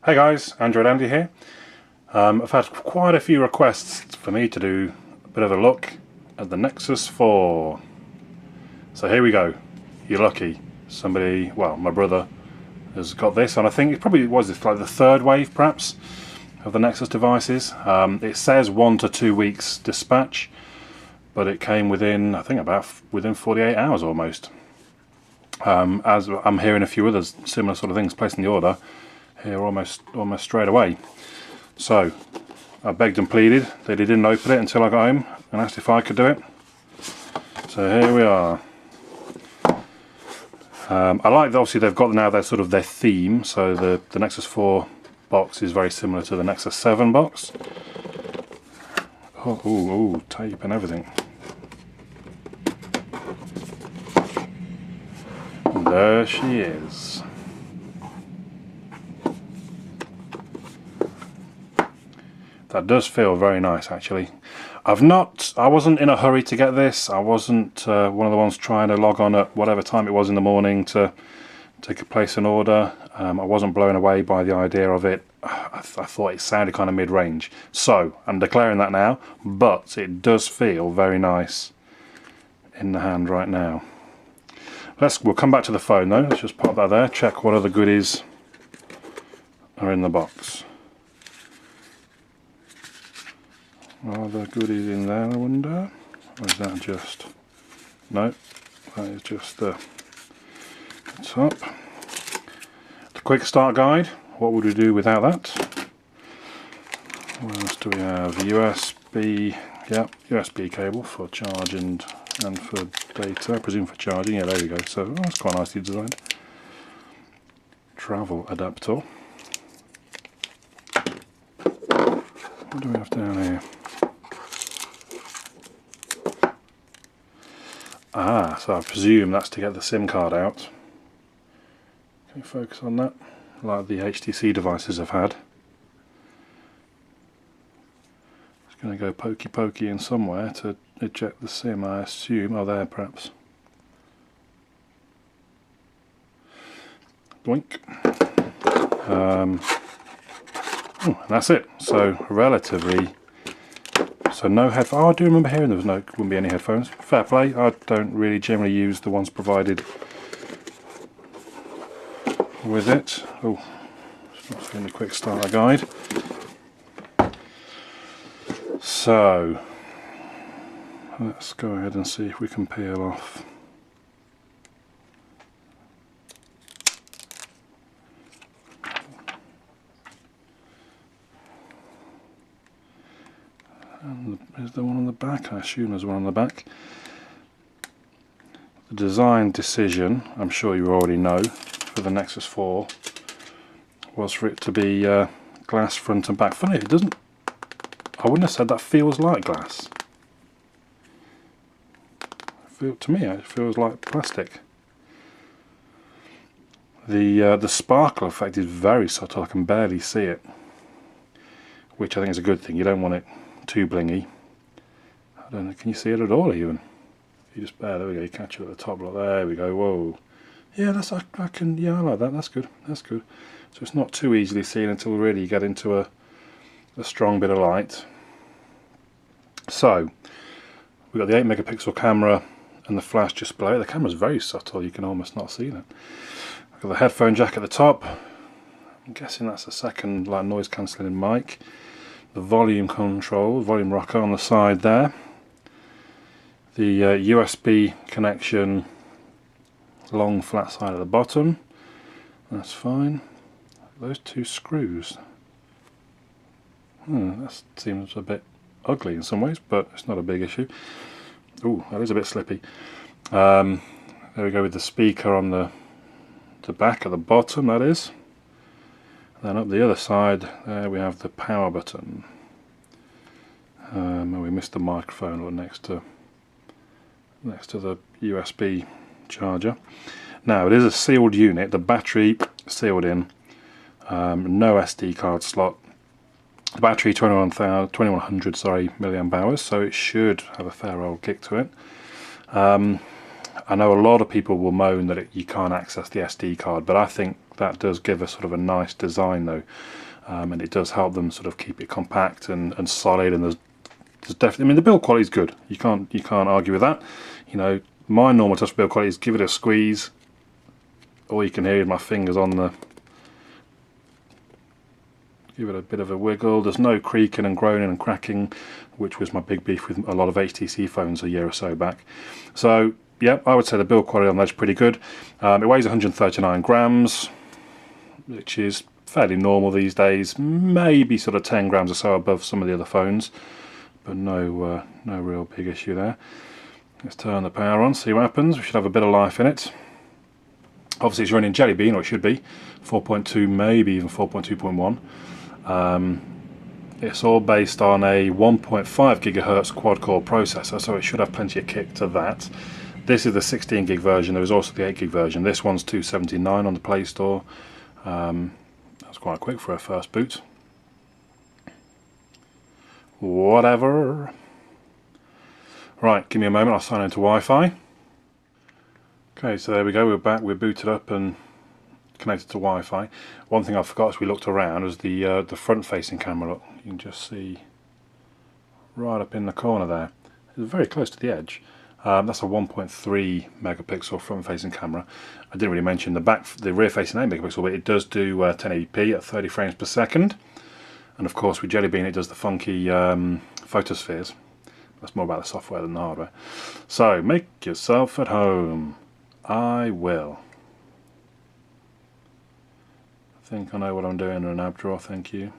Hey guys, Android Andy here. I've had quite a few requests for me to do a bit of a look at the Nexus 4. So here we go. You're lucky. Somebody, well, my brother has got this, and I think it probably was like the third wave perhaps of the Nexus devices. It says 1 to 2 weeks dispatch, but it came within, I think within 48 hours almost. As I'm hearing a few others similar sort of things placing the order here almost straight away. So I begged and pleaded. They didn't open it until I got home and asked if I could do it. So here we are. I like that obviously they've got now their sort of their theme. So the Nexus 4 box is very similar to the Nexus 7 box. Oh, tape and everything. And there she is. That does feel very nice actually. I wasn't in a hurry to get this. I wasn't one of the ones trying to log on at whatever time it was in the morning to place an order. I wasn't blown away by the idea of it. I thought it sounded kind of mid-range. So I'm declaring that now, but it does feel very nice in the hand right now. We'll come back to the phone though. Let's just pop that there, check what other goodies are in the box. Are there goodies in there, I wonder? Or is that just... No, that is just the top. The quick start guide. What would we do without that? What else do we have? USB, yeah, USB cable for charge and for data, I presume for charging. Yeah, there we go. So that's quite nicely designed. Travel adapter. What do we have down here? Ah, so I presume that's to get the SIM card out. Can you focus on that? Like the HTC devices have had. It's going to go pokey in somewhere to eject the SIM, I assume. Oh, there perhaps. Blink. And that's it. So relatively. So no headphones. Oh, I do remember hearing there wouldn't be any headphones. Fair play. I don't really generally use the ones provided with it. Oh, it's not seeing the quick starter guide. So let's go ahead and see if we can peel off. And is there one on the back? I assume there's one on the back. The design decision, I'm sure you already know, for the Nexus 4 was for it to be glass front and back. Funny, it doesn't. I wouldn't have said that feels like glass. To me, it feels like plastic. The sparkle effect is very subtle. I can barely see it, which I think is a good thing. You don't want it too blingy. I don't know, can you see it at all even? You just there we go, you catch it at the top, like there we go, whoa. Yeah, that's I like that, that's good. So it's not too easily seen until really you get into a strong bit of light. So we've got the 8 megapixel camera and the flash just below it. The camera's very subtle, you can almost not see that. We've got the headphone jack at the top. I'm guessing that's a second like noise cancelling mic. The volume control, volume rocker on the side there. The USB connection, long flat side at the bottom. That's fine. Those two screws. That seems a bit ugly in some ways, but it's not a big issue. Oh, that is a bit slippy. There we go with the speaker on the back at the bottom, that is. Then up the other side, there we have the power button. And we missed the microphone next to the USB charger. Now it is a sealed unit. The battery sealed in. No SD card slot. The battery 2100 milliamp hours, so it should have a fair old kick to it. I know a lot of people will moan that you can't access the SD card, but I think that does give us sort of a nice design though, and it does help them sort of keep it compact and solid. And there's definitely, I mean, the build quality is good. You can't argue with that. You know, my normal touch build quality is give it a squeeze. All you can hear is my fingers on the. Give it a bit of a wiggle. There's no creaking and groaning and cracking, which was my big beef with a lot of HTC phones a year or so back. So yeah, I would say the build quality on that's pretty good. It weighs 139 grams, which is fairly normal these days. Maybe sort of 10 grams or so above some of the other phones, but no real big issue there. Let's turn the power on, see what happens. We should have a bit of life in it. Obviously it's running Jelly Bean, or it should be 4.2, maybe even 4.2.1. It's all based on a 1.5 gigahertz quad-core processor, so it should have plenty of kick to that. This is the 16 gig version. There is also the 8 gig version. This one's $279 on the Play Store. That's quite quick for a first boot. Whatever. Right, give me a moment. I'll sign into Wi-Fi. Okay, so there we go. We're back. We're booted up and connected to Wi-Fi. One thing I forgot as we looked around was the front-facing camera. Look, you can just see right up in the corner there. It's very close to the edge. That's a 1.3 megapixel front-facing camera. I didn't really mention the rear-facing 8 megapixel, but it does do 1080p at 30 frames per second. And of course, with Jelly Bean, it does the funky photospheres. That's more about the software than the hardware. So make yourself at home. I will. I think I know what I'm doing in an app drawer, thank you.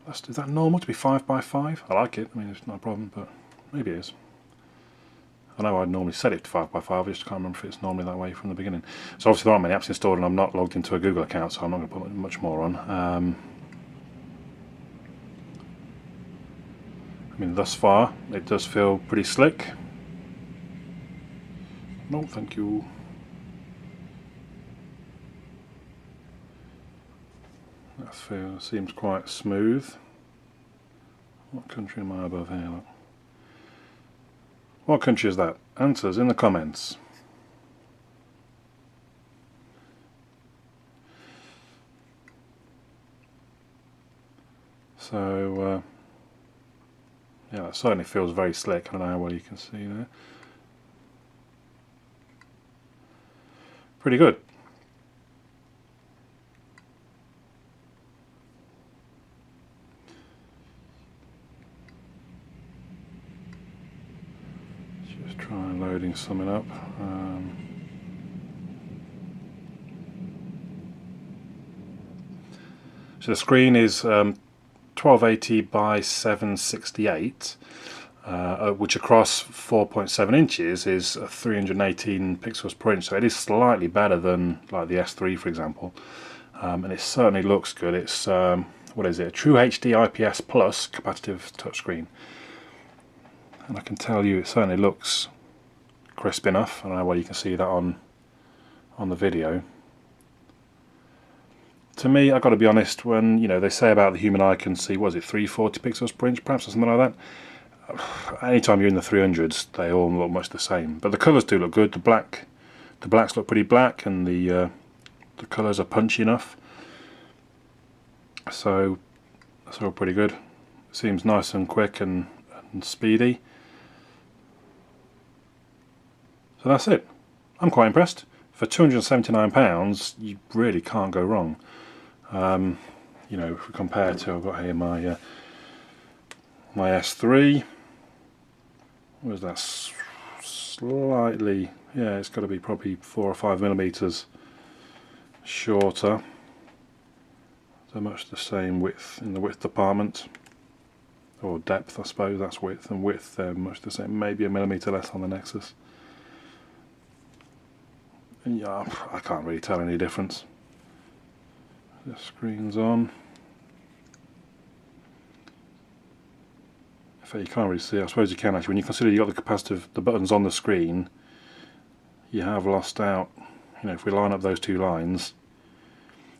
Is that normal to be 5x5? I like it, I mean it's not a problem, but maybe it is. I know I'd normally set it to 5x5, I just can't remember if it's normally that way from the beginning. So obviously there aren't many apps installed and I'm not logged into a Google account, so I'm not going to put much more on. I mean thus far it does feel pretty slick. No, thank you. That seems quite smooth. What country am I above here? Look. What country is that? Answers in the comments. So, yeah, that certainly feels very slick. I don't know how well you can see there. Pretty good. Just try loading something up. So the screen is 1280 by 768, which across 4.7 inches is 318 pixels per inch, so it is slightly better than like the S3 for example, and it certainly looks good. It's what is it, a True HD IPS Plus capacitive touchscreen, and I can tell you it certainly looks crisp enough. I don't know whether you can see that on the video. To me, I've got to be honest, when they say about the human eye can see, what is it, 340 pixels per inch perhaps, or something like that. Anytime you're in the 300s, they all look much the same. But the colours do look good. The blacks look pretty black, and the colours are punchy enough. So that's all pretty good. It seems nice and quick and speedy. So that's it. I'm quite impressed. For £279, you really can't go wrong. If we compare to, I've got here my my S3. Was that slightly? Yeah, it's got to be probably 4 or 5 millimeters shorter. So much the same width in the width department, or depth, I suppose. That's width, and width much the same. Maybe a millimeter less on the Nexus. And yeah, I can't really tell any difference. The screen's on. In fact, you can't really see. I suppose you can actually. When you consider you've got the capacitive, the buttons on the screen, you have lost out. If we line up those two lines,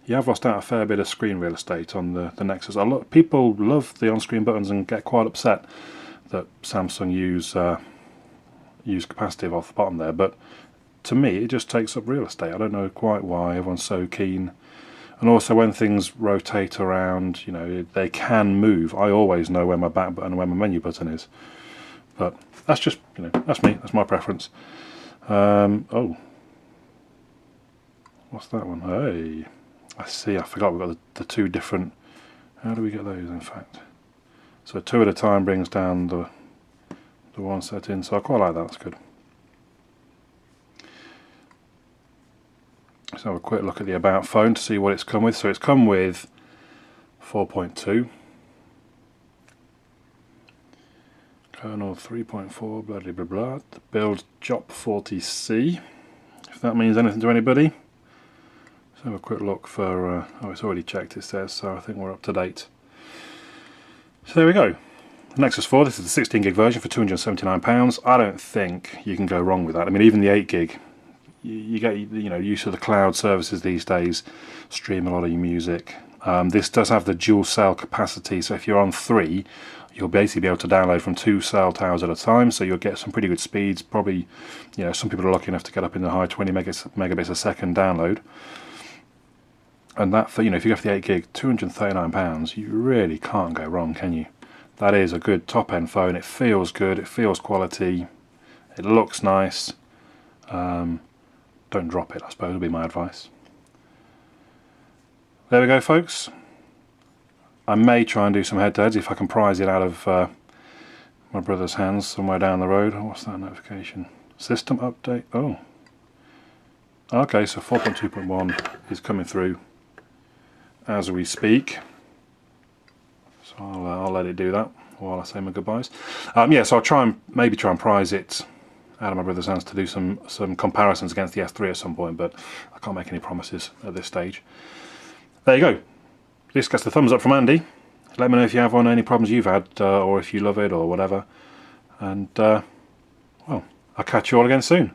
you have lost out a fair bit of screen real estate on the Nexus. A lot people love the on-screen buttons and get quite upset that Samsung use use capacitive off the bottom there, but to me it just takes up real estate. I don't know quite why everyone's so keen. And also when things rotate around, you know, they can move. I always know where my back button and where my menu button is. But that's just, you know, that's me, that's my preference. Oh, what's that one? Hey, I see, I forgot we've got the two different, how do we get those in fact? So 2 at a time brings down the one setting, so I quite like that, that's good. Let's have a quick look at the About phone to see what it's come with. So it's come with 4.2, kernel 3.4, blah blah blah blah. The build JOP40C, if that means anything to anybody. Let's have a quick look for, oh, it's already checked, it says, so I think we're up to date. So there we go. Nexus 4, this is the 16 gig version for £279. I don't think you can go wrong with that. I mean, even the 8 gig, you get, you know, used to the cloud services these days, stream a lot of your music. This does have the dual cell capacity, so if you're on 3, you'll basically be able to download from 2 cell towers at a time, so you'll get some pretty good speeds. Probably, you know, some people are lucky enough to get up in the high 20 megabits a second download. And that, for, you know, if you go for the 8 gig, £239, you really can't go wrong, can you? That is a good top end phone. It feels good, it feels quality, it looks nice. Don't drop it, I suppose, would be my advice. There we go, folks. I may try and do some head-to-heads if I can prise it out of my brother's hands somewhere down the road. Oh, what's that notification? System update. Oh. Okay, so 4.2.1 is coming through as we speak. So I'll let it do that while I say my goodbyes. Yeah, so I'll maybe try and prise it out of my brother's hands to do some comparisons against the S3 at some point, but I can't make any promises at this stage. There you go. This gets the thumbs up from Andy. Let me know if you have any problems you've had, or if you love it or whatever. And well, I'll catch you all again soon.